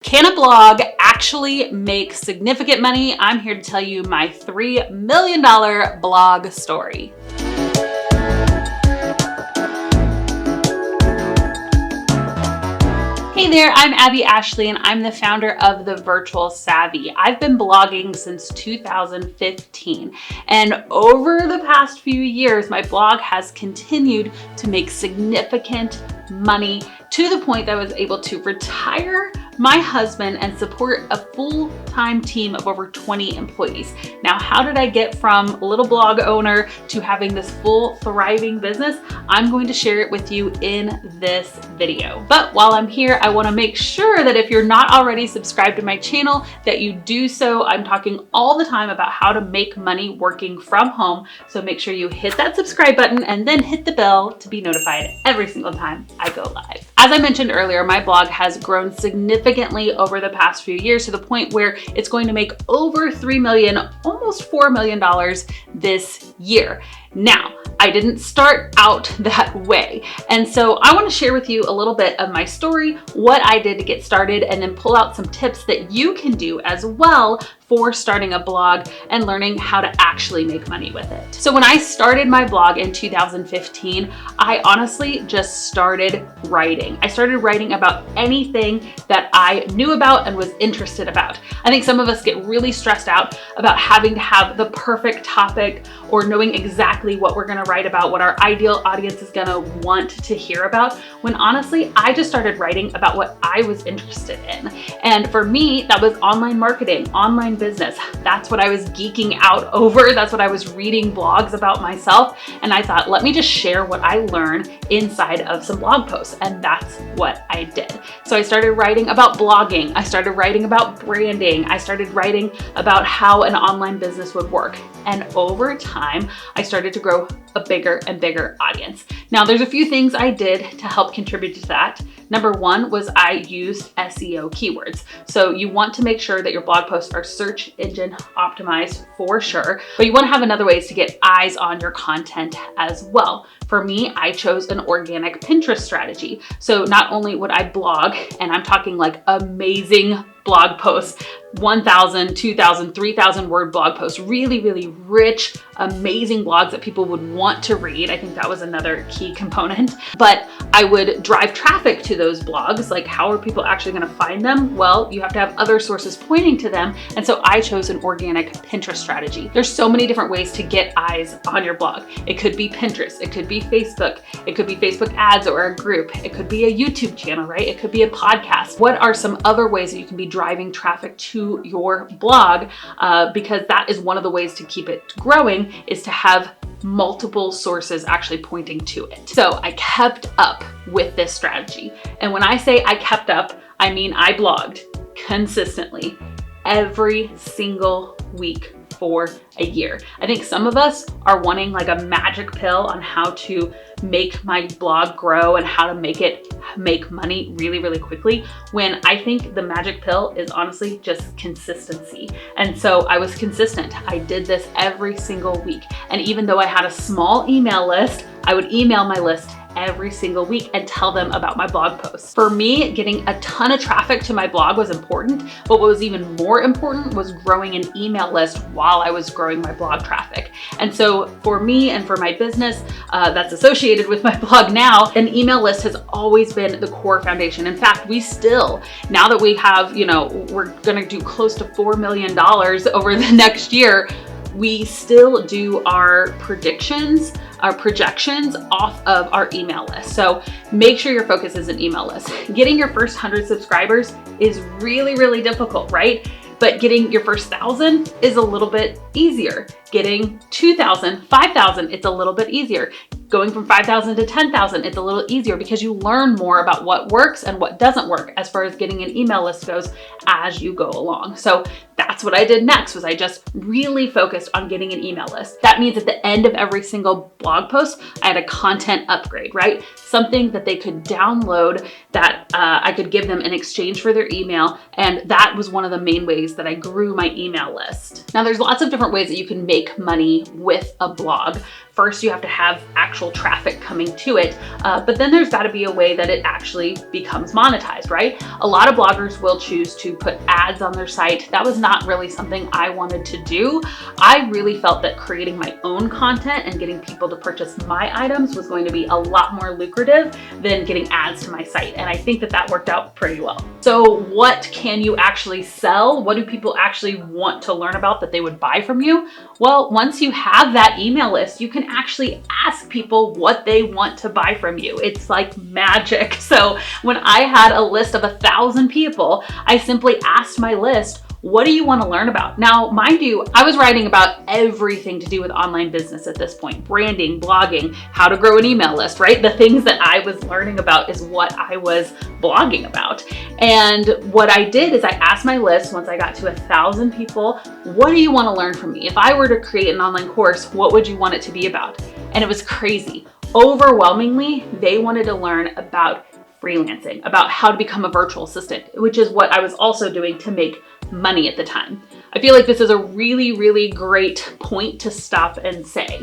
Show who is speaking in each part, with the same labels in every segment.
Speaker 1: Can a blog actually make significant money? I'm here to tell you my $3 million blog story. Hey there, I'm Abby Ashley and I'm the founder of The Virtual Savvy. I've been blogging since 2015, and over the past few years, my blog has continued to make significant money to the point that I was able to retire my husband and support a full-time team of over 20 employees. Now, how did I get from a little blog owner to having this full thriving business? I'm going to share it with you in this video. But while I'm here, I want to make sure that if you're not already subscribed to my channel, that you do so. I'm talking all the time about how to make money working from home. So make sure you hit that subscribe button and then hit the bell to be notified every single time I go live. As I mentioned earlier, my blog has grown significantly over the past few years to the point where it's going to make over $3 million, almost $4 million this year. Now, I didn't start out that way. And so I want to share with you a little bit of my story, what I did to get started, and then pull out some tips that you can do as well for starting a blog and learning how to actually make money with it. So when I started my blog in 2015, I honestly just started writing. I started writing about anything that I knew about and was interested about. I think some of us get really stressed out about having to have the perfect topic or knowing exactly what we're gonna write about, what our ideal audience is gonna want to hear about, when honestly, I just started writing about what I was interested in. And for me, that was online marketing, online business. That's what I was geeking out over. That's what I was reading blogs about myself. And I thought, let me just share what I learned inside of some blog posts. And that's what I did. So I started writing about blogging. I started writing about branding. I started writing about how an online business would work. And over time, I started to grow a bigger and bigger audience. Now, there's a few things I did to help contribute to that. Number one was I used SEO keywords. So you want to make sure that your blog posts are search engine optimized for sure, but you want to have another ways to get eyes on your content as well. For me, I chose an organic Pinterest strategy. So not only would I blog, and I'm talking like amazing blog posts, 1,000, 2,000, 3,000 word blog posts, really, really rich, amazing blogs that people would want to read. I think that was another key component. But I would drive traffic to those blogs. Like, how are people actually going to find them? Well, you have to have other sources pointing to them. And so I chose an organic Pinterest strategy. There's so many different ways to get eyes on your blog. It could be Pinterest. It could be Facebook. It could be Facebook ads or a group. It could be a YouTube channel, right? It could be a podcast. What are some other ways that you can be driving traffic to your blog? Because that is one of the ways to keep it growing, is to have multiple sources actually pointing to it. So I kept up with this strategy. And when I say I kept up, I mean I blogged consistently every single week for a year. I think some of us are wanting like a magic pill on how to make my blog grow and how to make it make money really, really quickly, when I think the magic pill is honestly just consistency. And so I was consistent. I did this every single week. And even though I had a small email list, I would email my list every single week and tell them about my blog posts. For me, getting a ton of traffic to my blog was important, but what was even more important was growing an email list while I was growing my blog traffic. And so for me and for my business that's associated with my blog now, an email list has always been the core foundation. In fact, we still, now that we have, we're gonna do close to $4 million over the next year, we still do our predictions, our projections off of our email list. So make sure your focus is an email list. Getting your first 100 subscribers is really, really difficult, right? But getting your first 1,000 is a little bit easier. Getting 2,000, 5,000, it's a little bit easier. Going from 5,000 to 10,000, it's a little easier because you learn more about what works and what doesn't work as far as getting an email list goes as you go along. So that's what I did next, was I just really focused on getting an email list. That means at the end of every single blog post, I had a content upgrade, right? Something that they could download that I could give them in exchange for their email. And that was one of the main ways that I grew my email list. Now, there's lots of different ways that you can make money with a blog. first you have to have actual traffic coming to it, but then there's got to be a way that it actually becomes monetized, right? A lot of bloggers will choose to put ads on their site. That was not really something I wanted to do. I really felt that creating my own content and getting people to purchase my items was going to be a lot more lucrative than getting ads to my site. And I think that that worked out pretty well. So what can you actually sell? What do people actually want to learn about that they would buy from you? Well, once you have that email list, you can actually ask people what they want to buy from you. It's like magic. So when I had a list of 1,000 people, I simply asked my list, what do you want to learn about? Now, mind you, I was writing about everything to do with online business at this point: branding, blogging, how to grow an email list, right? The things that I was learning about is what I was blogging about. And what I did is I asked my list, once I got to 1,000 people, what do you want to learn from me? If I were to create an online course, what would you want it to be about? And it was crazy. Overwhelmingly, they wanted to learn about freelancing, about how to become a virtual assistant, which is what I was also doing to make money at the time. I feel like this is a really, really great point to stop and say,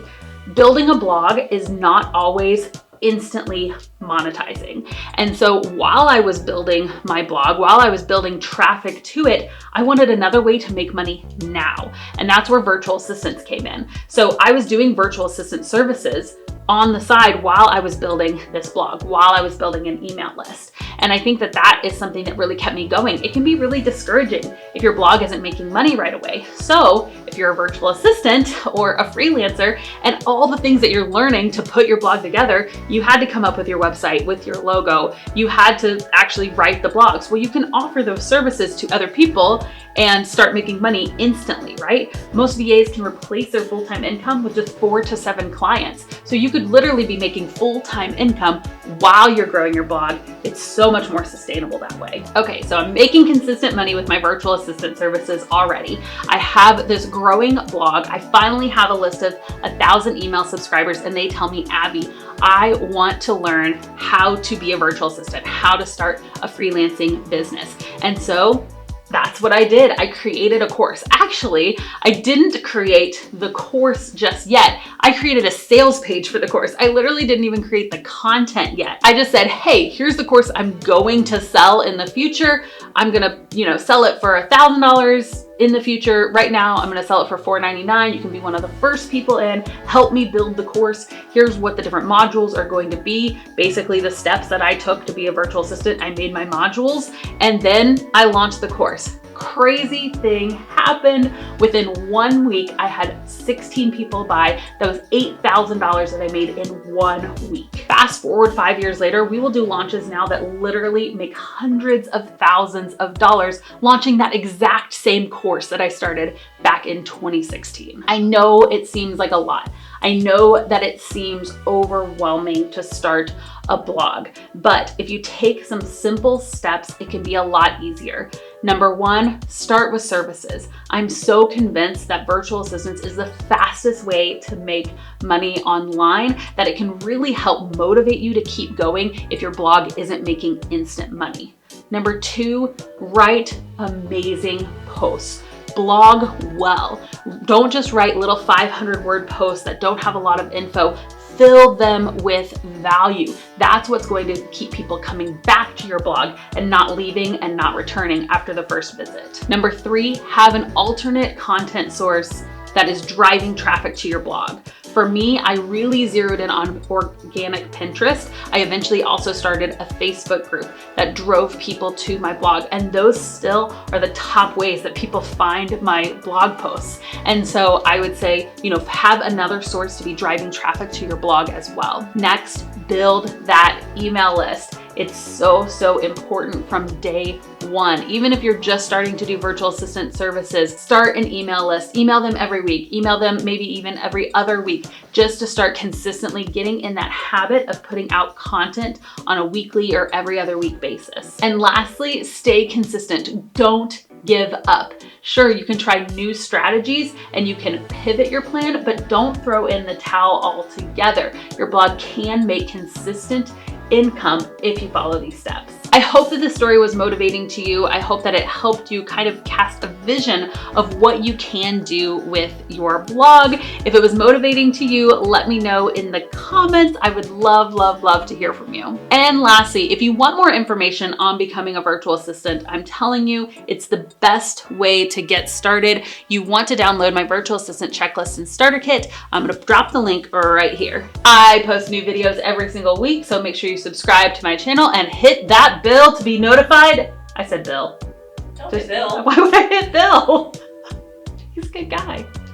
Speaker 1: building a blog is not always instantly monetizing. And so while I was building my blog, while I was building traffic to it, I wanted another way to make money now. And that's where virtual assistants came in. So I was doing virtual assistant services on the side while I was building this blog, while I was building an email list. And I think that that is something that really kept me going. It can be really discouraging if your blog isn't making money right away. So if you're a virtual assistant or a freelancer and all the things that you're learning to put your blog together, you had to come up with your website, with your logo. You had to actually write the blogs. Well, you can offer those services to other people and start making money instantly, right? Most VAs can replace their full-time income with just 4 to 7 clients. So you could literally be making full-time income while you're growing your blog. It's so much more sustainable that way. Okay, so I'm making consistent money with my virtual assistant services already. I have this growing blog. I finally have a list of 1,000 email subscribers, and they tell me, Abby, I want to learn how to be a virtual assistant, how to start a freelancing business. And so that's what I did. I created a course. Actually, I didn't create the course just yet. I created a sales page for the course. I literally didn't even create the content yet. I just said, hey, here's the course I'm going to sell in the future. I'm gonna, sell it for $1,000 in the future. Right now, I'm gonna sell it for $4.99. You can be one of the first people in. Help me build the course. Here's what the different modules are going to be. Basically, the steps that I took to be a virtual assistant. I made my modules, and then I launched the course. Crazy thing happened. Within 1 week, I had 16 people buy. That was $8,000 that I made in 1 week. Fast forward 5 years later, we will do launches now that literally make hundreds of thousands of dollars, launching that exact same course that I started back in 2016. I know it seems like a lot. I know that it seems overwhelming to start a blog, but if you take some simple steps, it can be a lot easier. Number 1, start with services. I'm so convinced that virtual assistants is the fastest way to make money online, that it can really help motivate you to keep going if your blog isn't making instant money. Number 2, write amazing posts. Blog well. Don't just write little 500-word posts that don't have a lot of info. Fill them with value. That's what's going to keep people coming back to your blog and not leaving and not returning after the first visit. Number 3, have an alternate content source that is driving traffic to your blog. For me, I really zeroed in on organic Pinterest. I eventually also started a Facebook group that drove people to my blog, and those still are the top ways that people find my blog posts. And so I would say, have another source to be driving traffic to your blog as well. Next, build that email list. It's so important from day 1. Even if you're just starting to do virtual assistant services, start an email list. Email them every week. Email them maybe even every other week, just to start consistently getting in that habit of putting out content on a weekly or every other week basis. And lastly, stay consistent. Don't give up. Sure, you can try new strategies and you can pivot your plan, but don't throw in the towel altogether. Your blog can make consistent income if you follow these steps. I hope that this story was motivating to you. I hope that it helped you kind of cast a vision of what you can do with your blog. If it was motivating to you, let me know in the comments. I would love, love, love to hear from you. And lastly, if you want more information on becoming a virtual assistant, I'm telling you, it's the best way to get started. You want to download my virtual assistant checklist and starter kit. I'm gonna drop the link right here. I post new videos every single week, so make sure you subscribe to my channel and hit that bell to be notified. I said Bill.
Speaker 2: Don't hit Bill.
Speaker 1: Why would I hit Bill? He's a good guy.